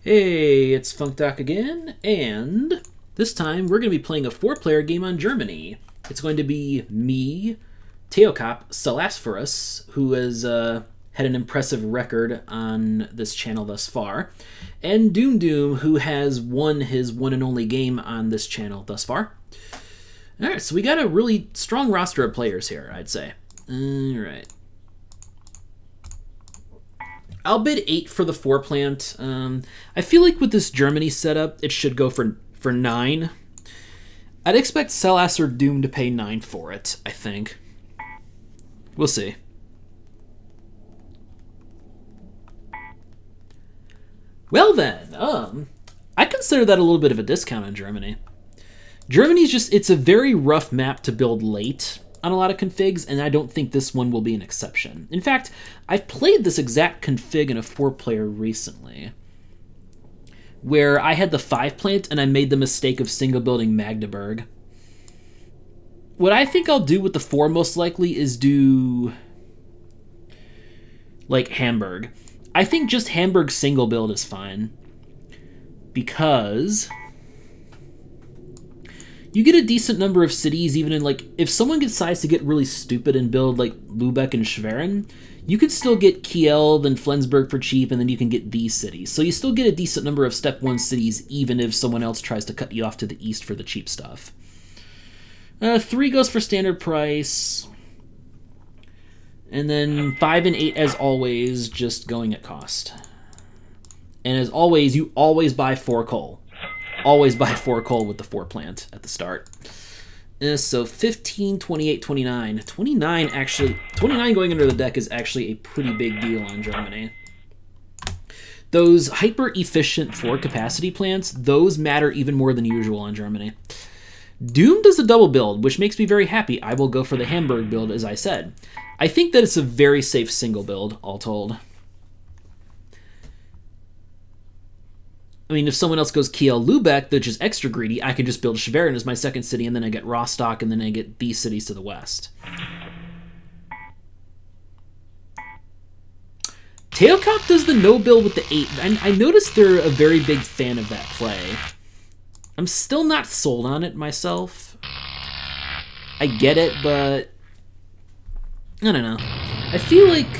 Hey, it's funkdoc again, and this time we're going to be playing a 4-player game on Germany. It's going to be me, teokop, Selasphorus, who has had an impressive record on this channel thus far, and DoomDoom, who has won his one and only game on this channel thus far. Alright, so we got a really strong roster of players here, I'd say. Alright. I'll bid 8 for the 4 plant. I feel like with this Germany setup, it should go for 9. I'd expect Selas or Doom to pay 9 for it, I think. We'll see. Well then, I consider that a little bit of a discount on Germany. Germany's just, it's a very rough map to build late on a lot of configs, and I don't think this one will be an exception. In fact, I've played this exact config in a 4-player recently, where I had the 5 plant and I made the mistake of single building Magdeburg. What I think I'll do with the 4 most likely is do like Hamburg. I think just Hamburg single build is fine, because you get a decent number of cities, even in, like, if someone decides to get really stupid and build, like, Lübeck and Schwerin, you could still get Kiel, then Flensburg for cheap, and then you can get these cities. So you still get a decent number of Step 1 cities, even if someone else tries to cut you off to the east for the cheap stuff. 3 goes for standard price. And then 5 and 8, as always, just going at cost. And as always, you always buy 4 coal. Always buy 4 coal with the 4 plant at the start. So 15, 28, 29. 29 actually, 29 going under the deck is actually a pretty big deal on Germany. Those hyper-efficient 4 capacity plants, those matter even more than usual on Germany. Doom does a double build, which makes me very happy. I will go for the Hamburg build, as I said. I think that it's a very safe single build, all told. I mean, if someone else goes Kiel Lübeck, which is extra greedy, I can just build Schwerin as my second city, and then I get Rostock, and then I get these cities to the west. Teokop does the no build with the 8, and I noticed they're a very big fan of that play. I'm still not sold on it myself. I get it, but I don't know. I feel like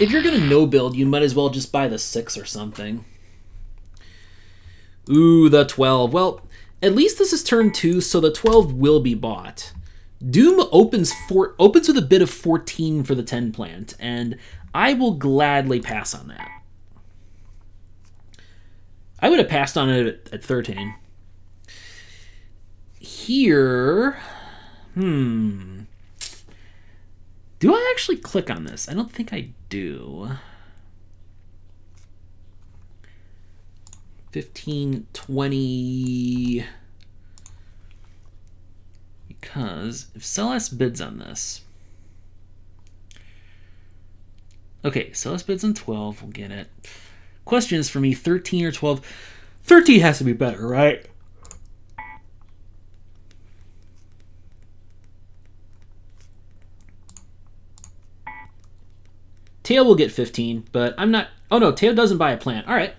if you're gonna no build, you might as well just buy the 6 or something. Ooh, the 12. Well, at least this is turn 2, so the 12 will be bought. Doom opens with a bid of 14 for the 10 plant, and I will gladly pass on that. I would have passed on it at 13. Here, do I actually click on this? I don't think I do. 15, 20, because if Celas bids on this, okay, Celas bids on 12, we'll get it. Question is for me, 13 or 12? 13 has to be better, right? Teo will get 15, but I'm not, oh no, Teo doesn't buy a plant, all right.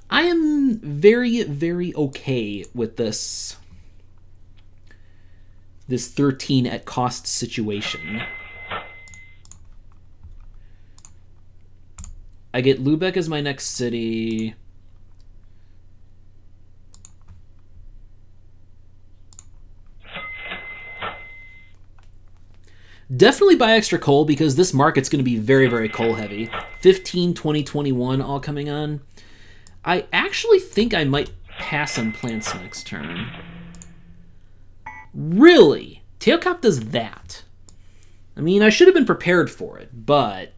I am very, very okay with this 13 at cost situation. I get Lübeck as my next city. Definitely buy extra coal, because this market's going to be very, very coal heavy. 15, 20, 21 all coming on. I actually think I might pass on plants next turn. Really? Teokop does that. I mean, I should have been prepared for it, but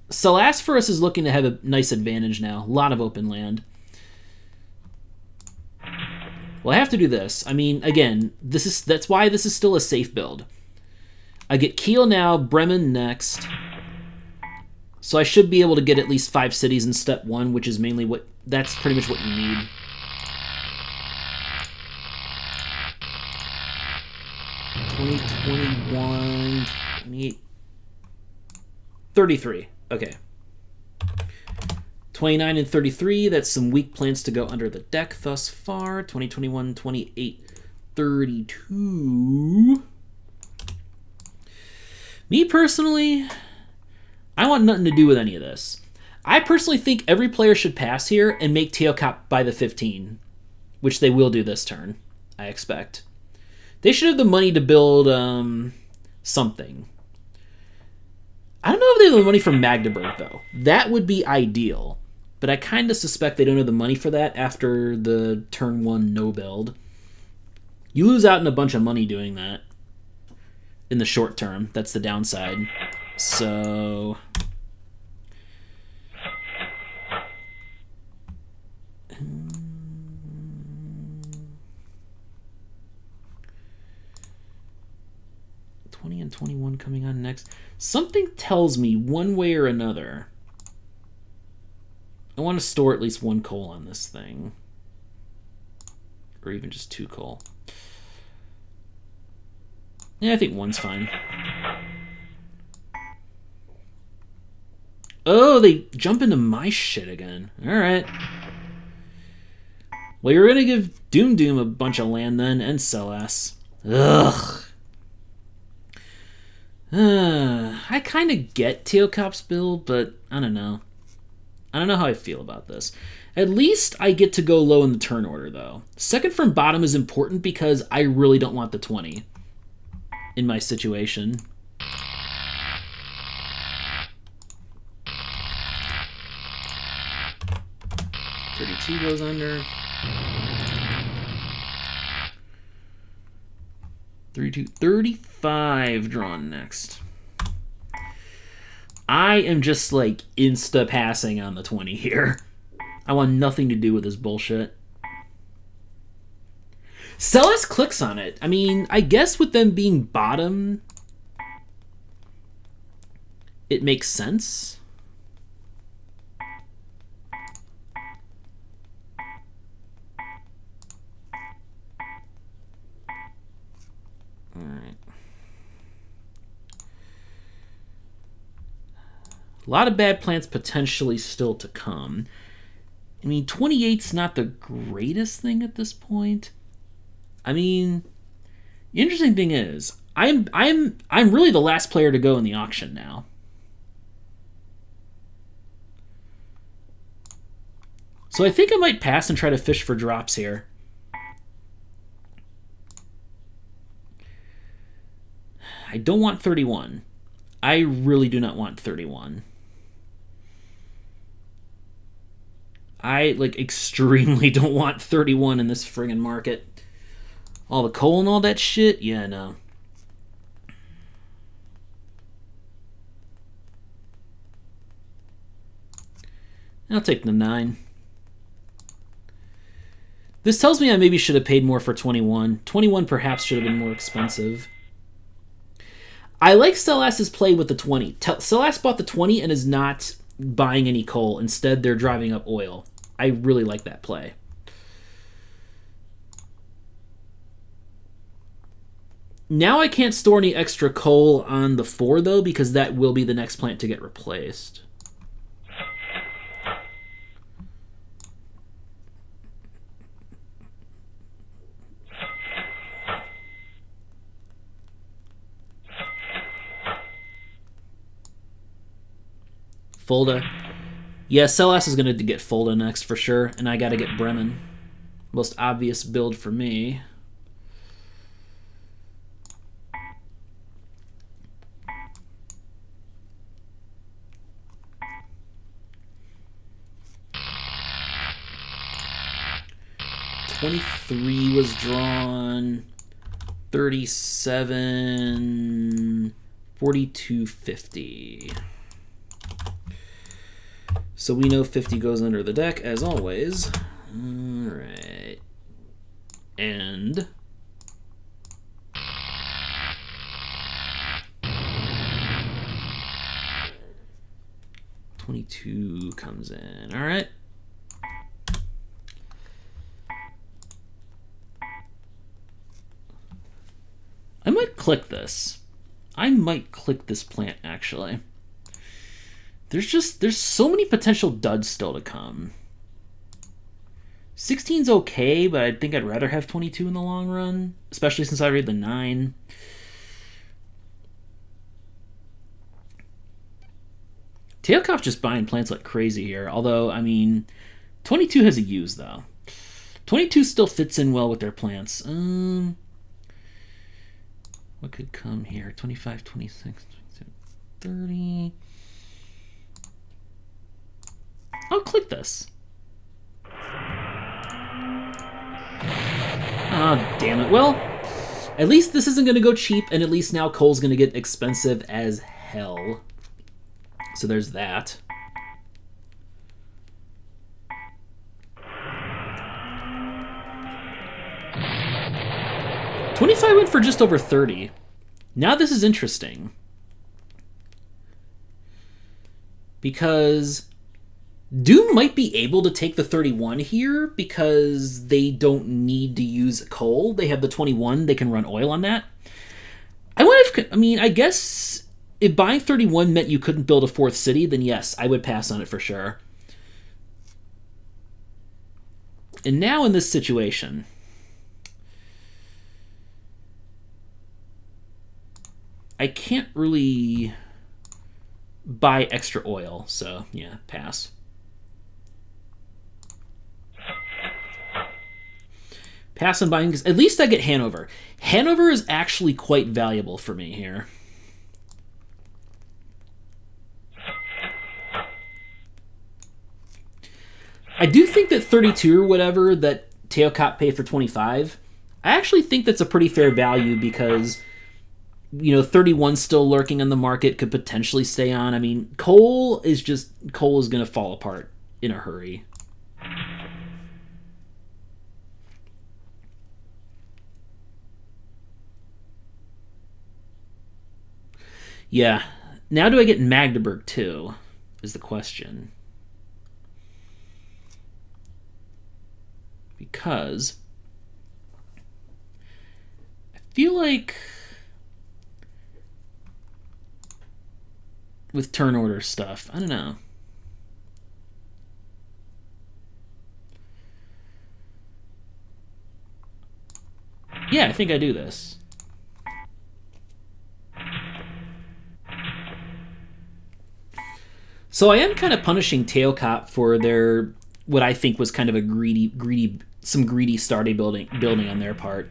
Selasphorus is looking to have a nice advantage now. A lot of open land. Well, I have to do this. I mean, again, that's why this is still a safe build. I get Kiel now, Bremen next. So I should be able to get at least 5 cities in step 1, which is mainly what, that's pretty much what you need. $20, $21, $28, $33. Okay. 29 and 33, that's some weak plants to go under the deck thus far. 20, 21, 28, 32. Me personally, I want nothing to do with any of this. I personally think every player should pass here and make teokop by the 15, which they will do this turn, I expect. They should have the money to build something. I don't know if they have the money for Magdeburg, though. That would be ideal. But I kind of suspect they don't have the money for that after the turn 1 no build. You lose out on a bunch of money doing that in the short term. That's the downside. So... and 21 coming on next. Something tells me one way or another I want to store at least 1 coal on this thing. Or even just 2 coal. Yeah, I think 1's fine. Oh, they jump into my shit again. Alright. Well, you're going to give DoomDoom a bunch of land then, and Selas. Ugh. I kind of get Teokop's build, but I don't know. I don't know how I feel about this. At least I get to go low in the turn order, though. Second from bottom is important because I really don't want the 20 in my situation. $32 goes under. 32, 35 drawn next. I am just like insta passing on the 20 here. I want nothing to do with this bullshit. Celis clicks on it. I mean, I guess with them being bottom, it makes sense. Alright. A lot of bad plants potentially still to come. I mean, 28's not the greatest thing at this point. I mean, the interesting thing is, I'm really the last player to go in the auction now. So I think I might pass and try to fish for drops here. I don't want 31. I really do not want 31. I, like, extremely don't want 31 in this friggin' market. All the coal and all that shit? Yeah, no. I'll take the 9. This tells me I maybe should have paid more for 21. 21 perhaps should have been more expensive. I like Selas's play with the 20. Selas bought the 20 and is not buying any coal. Instead, they're driving up oil. I really like that play. Now I can't store any extra coal on the 4, though, because that will be the next plant to get replaced. Fulda. Yeah, Selas is going to get Fulda next for sure, and I got to get Bremen. Most obvious build for me. $23 was drawn. 37. 42.50. So we know 50 goes under the deck, as always. Alright. And... $22 comes in. Alright. I might click this. I might click this plant, actually. there's so many potential duds still to come. 16's okay, but I think I'd rather have 22 in the long run, especially since I read the 9. Teokop's just buying plants like crazy here, although, I mean, 22 has a use, though. 22 still fits in well with their plants. What could come here? 25, 26, 27, 30. I'll click this. Ah, damn it. Well, at least this isn't going to go cheap, and at least now coal's going to get expensive as hell. So there's that. $25 went for just over 30. Now this is interesting. Because Doom might be able to take the 31 here because they don't need to use coal. They have the 21. They can run oil on that. I guess if buying 31 meant you couldn't build a 4th city, then yes, I would pass on it for sure. And now in this situation, I can't really buy extra oil, so yeah, pass. Pass on buying, because at least I get Hanover. Hanover is actually quite valuable for me here. I do think that 32 or whatever that teokop paid for 25, I actually think that's a pretty fair value because, you know, 31 still lurking on the market, could potentially stay on. I mean, coal is going to fall apart in a hurry. Yeah. Now do I get Magdeburg too, is the question. Because I feel like with turn order stuff, I don't know. Yeah, I think I do this. So I am kind of punishing teokop for their, what I think was kind of a greedy starting building on their part.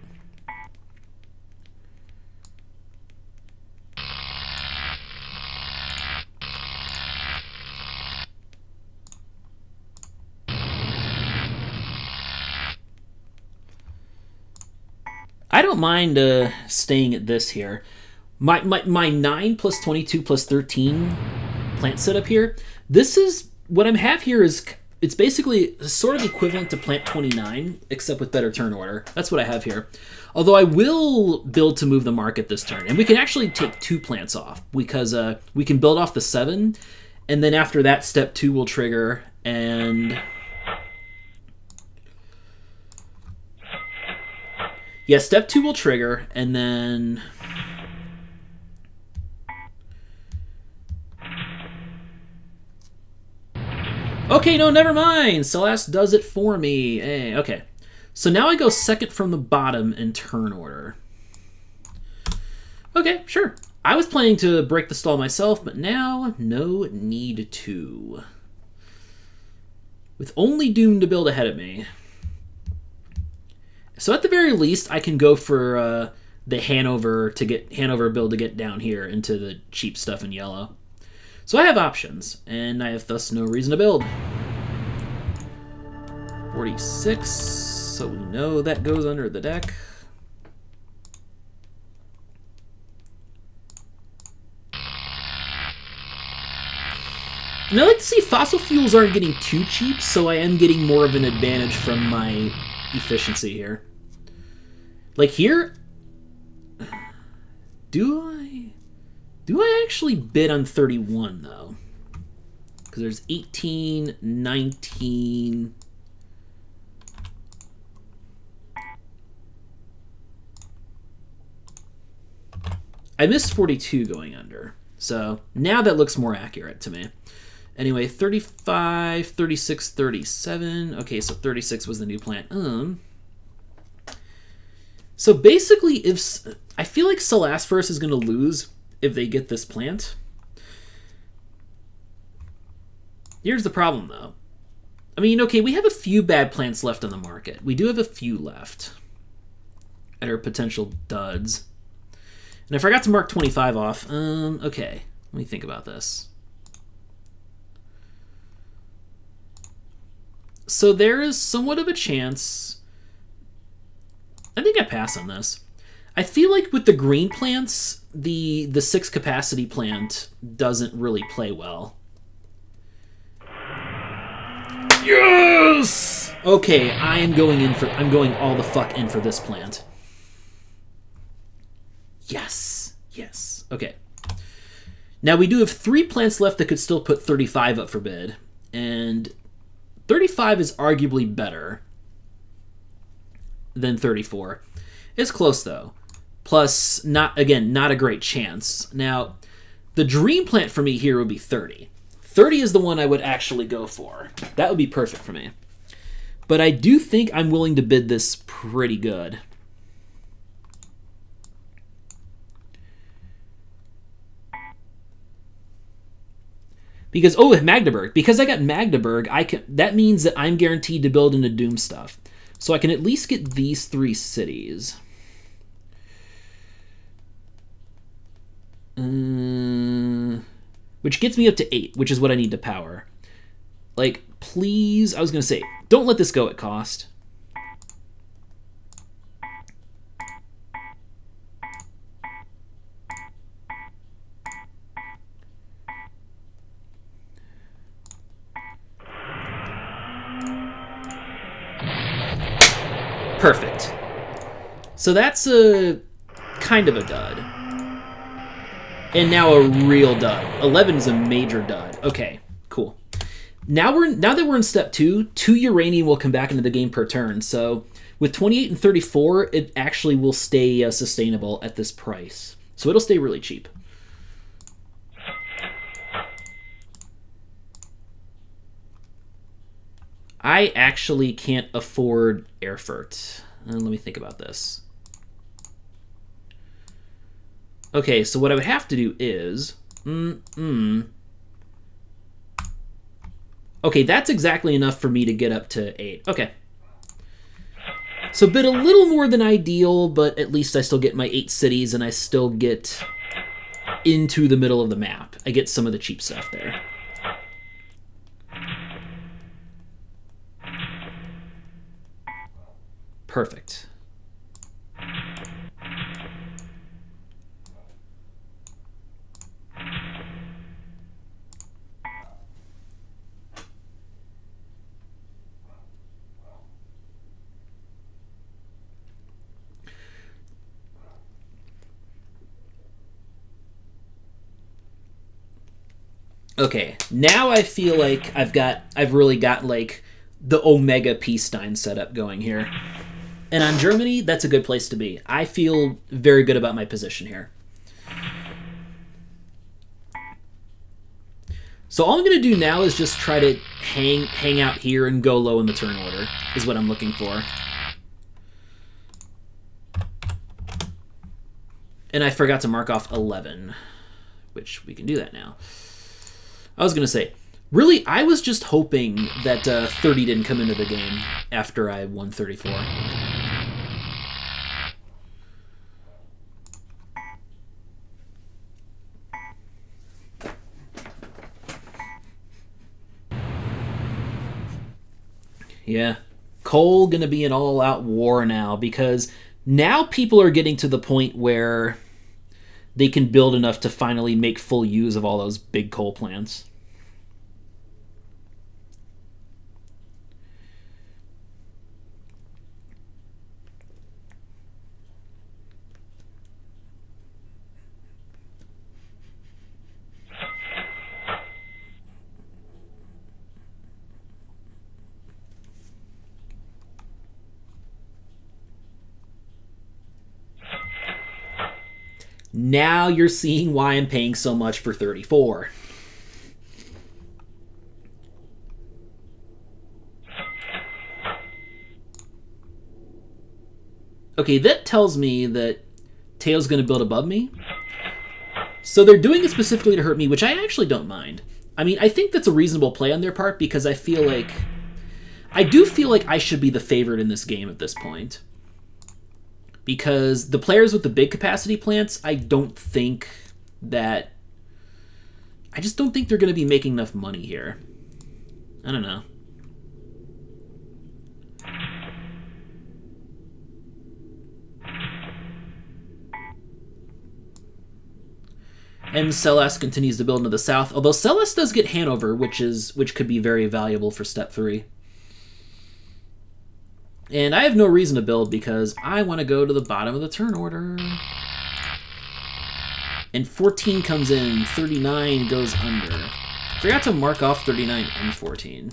I don't mind staying at this here. My 9 plus 22 plus 13 plant setup here. This is what I have here is it's basically sort of equivalent to plant 29, except with better turn order. That's what I have here. Although I will build to move the market this turn, and we can actually take 2 plants off because we can build off the 7, and then after that, step 2 will trigger and. Yeah, step 2 will trigger, and then... Okay, no, never mind! Celeste does it for me. Hey, okay. So now I go second from the bottom in turn order. Okay, sure. I was planning to break the stall myself, but now no need to. With only Doom to build ahead of me. So at the very least, I can go for the Hanover build to get down here into the cheap stuff in yellow. So I have options, and I have thus no reason to build. 46, so we know that goes under the deck. And I like to see fossil fuels aren't getting too cheap, so I am getting more of an advantage from my efficiency here. Like here, do I actually bid on 31 though? Because there's 18, 19. I missed 42 going under. So now that looks more accurate to me. Anyway, 35, 36, 37. Okay, so 36 was the new plant. So basically, if I feel like Selasphorus is going to lose if they get this plant. Here's the problem, though. I mean, okay, we have a few bad plants left on the market. We do have a few left that are potential duds. And I forgot to mark 25 off. Okay, let me think about this. So there is somewhat of a chance. I think I pass on this. I feel like with the green plants, the 6 capacity plant doesn't really play well. Yes! Okay, I'm going all the fuck in for this plant. Yes. Yes. Okay. Now we do have 3 plants left that could still put 35 up for bid. And 35 is arguably better than 34. It's close, though. Plus, not a great chance. Now, the dream plant for me here would be 30. 30 is the one I would actually go for. That would be perfect for me. But I do think I'm willing to bid this pretty good. Because, oh, with Magdeburg. Because I got Magdeburg, that means that I'm guaranteed to build into Doom stuff. So I can at least get these 3 cities. Which gets me up to 8, which is what I need to power. Like, please, I was going to say, don't let this go at cost. Perfect. So that's a kind of a dud. And now a real dud. 11 is a major dud. Okay, cool. Now that we're in step 2, 2 uranium will come back into the game per turn. So with 28 and 34, it actually will stay sustainable at this price. So it'll stay really cheap. I actually can't afford Erfurt. Let me think about this. Okay, so what I would have to do is... Okay, that's exactly enough for me to get up to 8. Okay. So bid a little more than ideal, but at least I still get my 8 cities, and I still get into the middle of the map. I get some of the cheap stuff there. Perfect. Okay, now I feel like I've really got like the Omega psteinx setup going here. And on Germany, that's a good place to be. I feel very good about my position here. So all I'm going to do now is just try to hang out here and go low in the turn order, is what I'm looking for. And I forgot to mark off 11, which we can do that now. I was going to say, really, I was just hoping that 30 didn't come into the game after I won 34. Yeah, Cole gonna be an all-out war now, because now people are getting to the point where they can build enough to finally make full use of all those big coal plants. Now you're seeing why I'm paying so much for 34. Okay, that tells me that Tail's going to build above me. So they're doing it specifically to hurt me, which I actually don't mind. I mean, I think that's a reasonable play on their part because I feel like... I do feel like I should be the favorite in this game at this point. Because the players with the big capacity plants, I don't think that... I just don't think they're going to be making enough money here. I don't know. And Celeste continues to build into the south, although Celeste does get Hanover, which could be very valuable for step 3. And I have no reason to build because I want to go to the bottom of the turn order. And 14 comes in, 39 goes under. Forgot to mark off 39 and 14.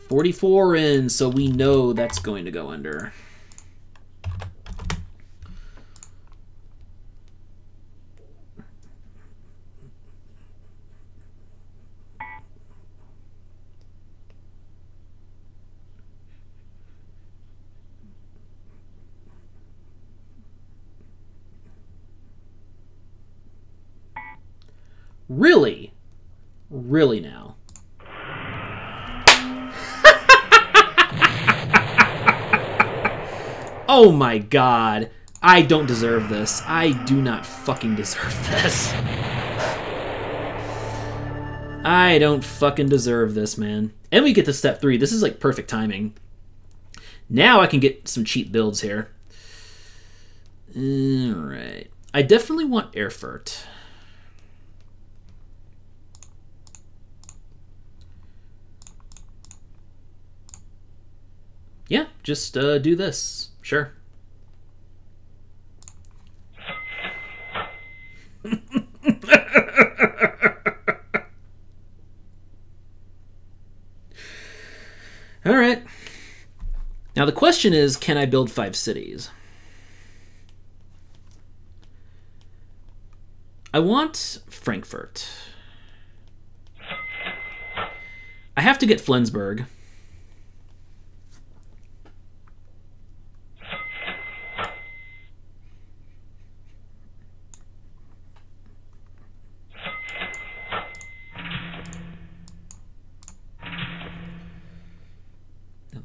44 in, so we know that's going to go under. Really? Really now? Oh my god. I don't deserve this. I do not fucking deserve this. I don't fucking deserve this, man. And we get to step 3. This is like perfect timing. Now I can get some cheap builds here. Alright. I definitely want Erfurt. Yeah, just do this. Sure. All right. Now the question is, can I build 5 cities? I want Frankfurt. I have to get Flensburg.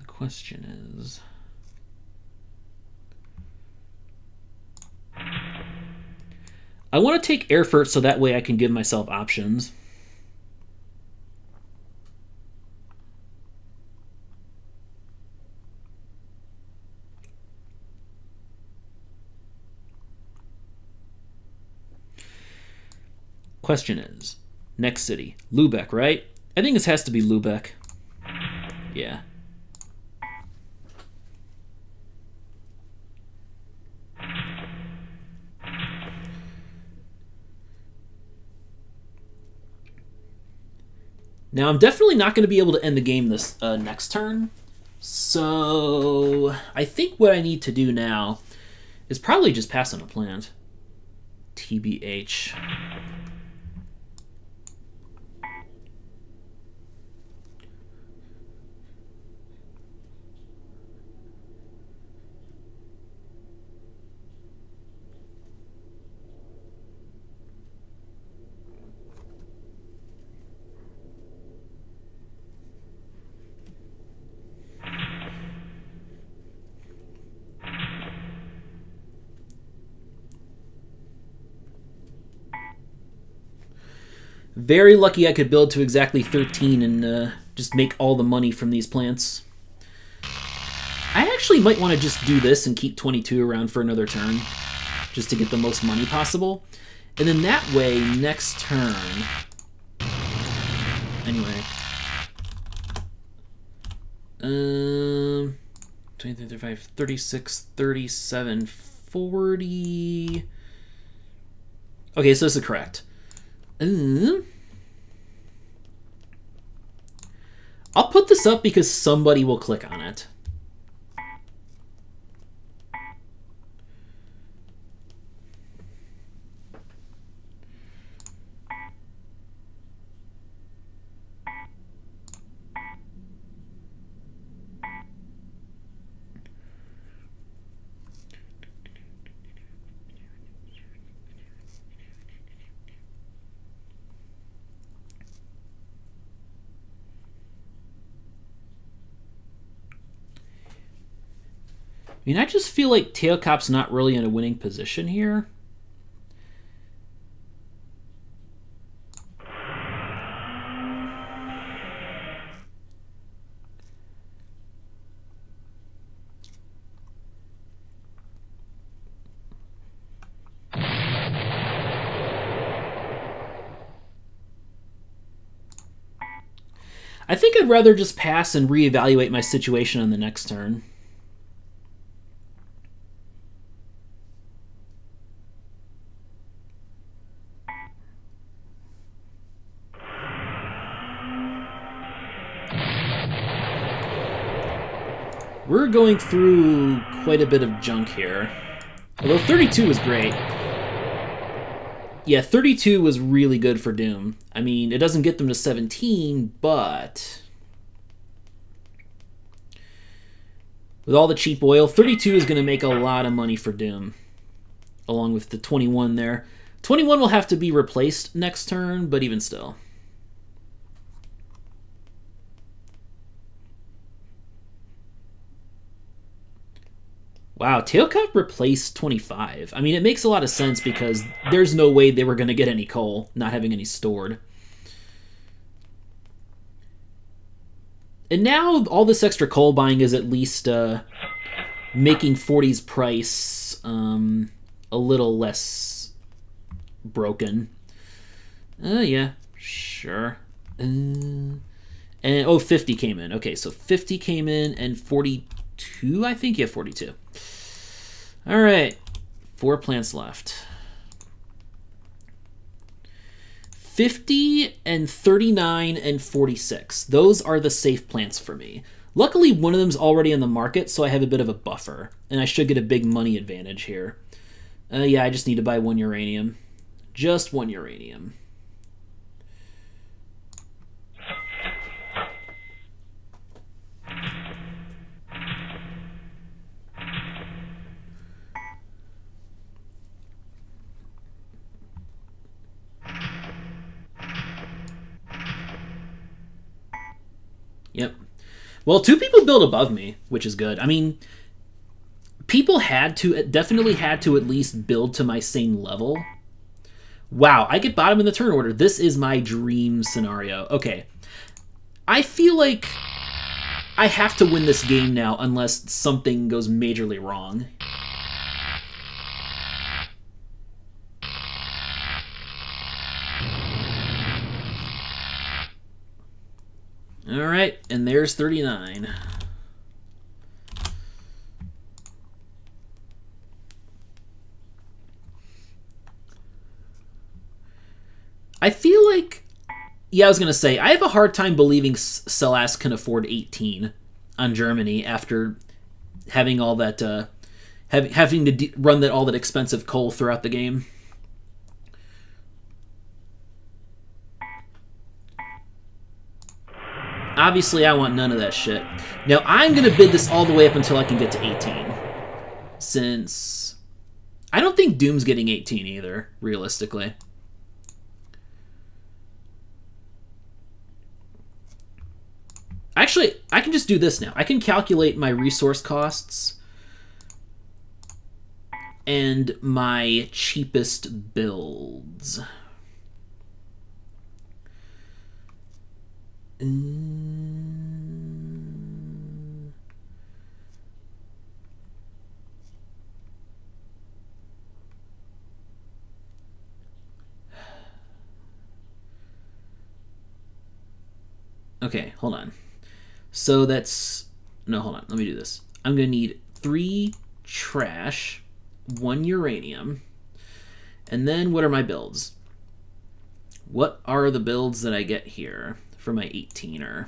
Question is, I want to take Erfurt so that way I can give myself options. Question is, next city, Lübeck, right? I think this has to be Lübeck. Yeah. Now, I'm definitely not going to be able to end the game this next turn, so I think what I need to do now is probably just pass on a plant. TBH. Very lucky I could build to exactly 13 and just make all the money from these plants. I actually might want to just do this and keep 22 around for another turn, just to get the most money possible. And then that way, next turn... Anyway. 23, 35, 36, 37, 40... Okay, so this is correct. I'll put this up because somebody will click on it. mean, I just feel like Teokop's not really in a winning position here. I think I'd rather just pass and reevaluate my situation on the next turn. We're going through quite a bit of junk here. Although 32 was great. Yeah, 32 was really good for Doom. I mean, it doesn't get them to 17, but with all the cheap oil, 32 is going to make a lot of money for Doom, along with the 21 there. 21 will have to be replaced next turn, but even still. Wow, teokop replaced 25. I mean, it makes a lot of sense because there's no way they were going to get any coal, not having any stored. And now all this extra coal buying is at least making 40's price a little less broken. Yeah, sure. And oh, 50 came in. Okay, so 50 came in and 42, I think? Yeah, 42. All right, 4 plants left. 50 and 39 and 46. Those are the safe plants for me. Luckily, one of them's already on the market, so I have a bit of a buffer, and I should get a big money advantage here. Yeah, I just need to buy 1 uranium. Just 1 uranium. Yep. Well, 2 people build above me, which is good. I mean, people definitely had to at least build to my same level. Wow, I get bottom in the turn order. This is my dream scenario. Okay. I feel like I have to win this game now unless something goes majorly wrong. All right, and there's 39. I feel like, yeah, I was going to say, I have a hard time believing Selas can afford 18 on Germany after having all that, having to run all that expensive coal throughout the game. Obviously, I want none of that shit. Now, I'm going to bid this all the way up until I can get to 18. Since I don't think Doom's getting 18 either, realistically. Actually, I can just do this now. I can calculate my resource costs and my cheapest builds. Okay, hold on. So that's... No, hold on. Let me do this. I'm going to need 3 trash, 1 uranium, and then what are my builds? What are the builds that I get here for my 18er?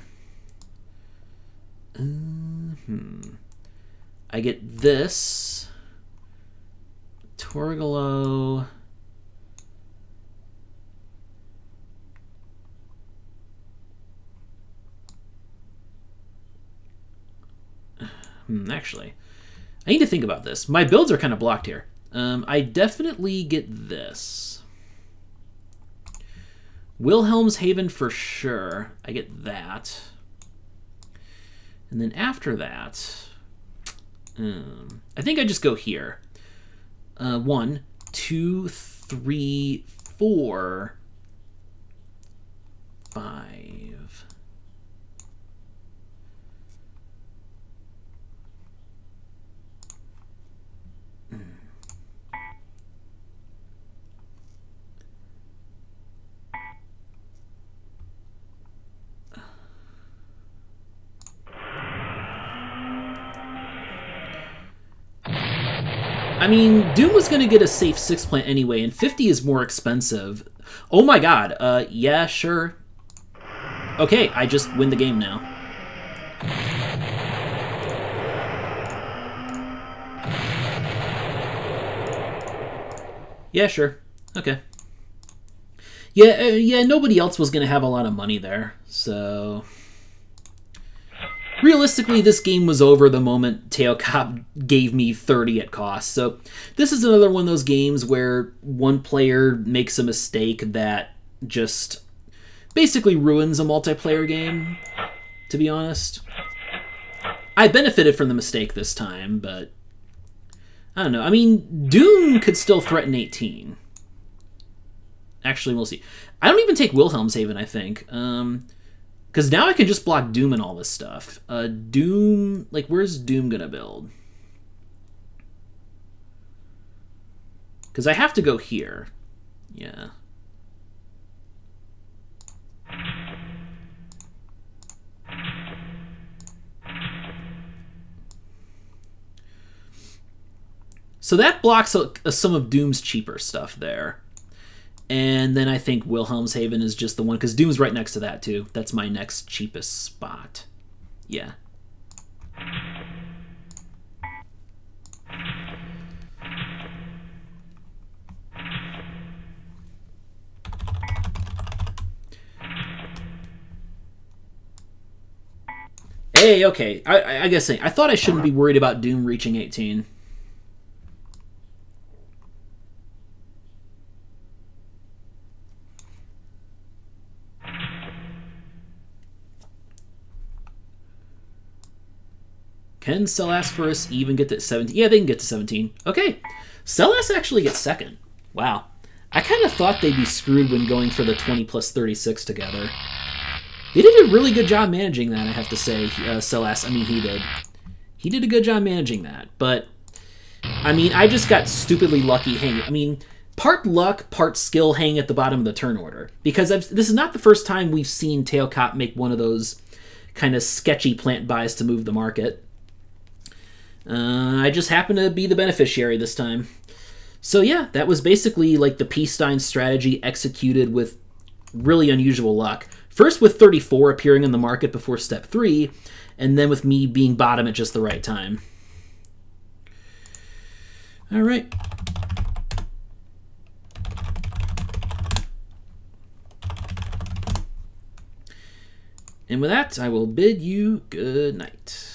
I get this. Torgalo. Actually, I need to think about this. My builds are kind of blocked here. I definitely get this. Wilhelmshaven for sure. I get that. And then after that, I think I just go here. 1, 2, 3, 4, 5. I mean, Doom was going to get a safe 6 plant anyway, and 50 is more expensive. Oh my god, yeah, sure. Okay, I just win the game now. Yeah, sure. Okay. Yeah, nobody else was going to have a lot of money there, so... Realistically, this game was over the moment teokop gave me 30 at cost. So this is another one of those games where one player makes a mistake that just basically ruins a multiplayer game, to be honest. I benefited from the mistake this time, but I don't know. I mean, Doom could still threaten 18. Actually, we'll see. I don't even take Wilhelmshaven, I think. Because now I can just block Doom and all this stuff. Doom... Like, where's Doom gonna build? Because I have to go here. Yeah. So that blocks some of Doom's cheaper stuff there. And then I think Wilhelmshaven is just the one, because Doom's right next to that, too. That's my next cheapest spot. Yeah. Hey, okay. I guess I thought I shouldn't be worried about Doom reaching 18. Can Selasphorus even get to 17? Yeah, they can get to 17. Okay. Selas actually gets second. Wow. I kind of thought they'd be screwed when going for the 20 plus 36 together. They did a really good job managing that, I have to say, Selas. I mean, he did. He did a good job managing that. But, I mean, I just got stupidly lucky hanging. I mean, part luck, part skill hanging at the bottom of the turn order. Because this is not the first time we've seen teokop make one of those kind of sketchy plant buys to move the market. I just happened to be the beneficiary this time. So yeah, that was basically like the psteinx strategy executed with really unusual luck. First with 34 appearing in the market before step 3, and then with me being bottom at just the right time. Alright. And with that, I will bid you good night.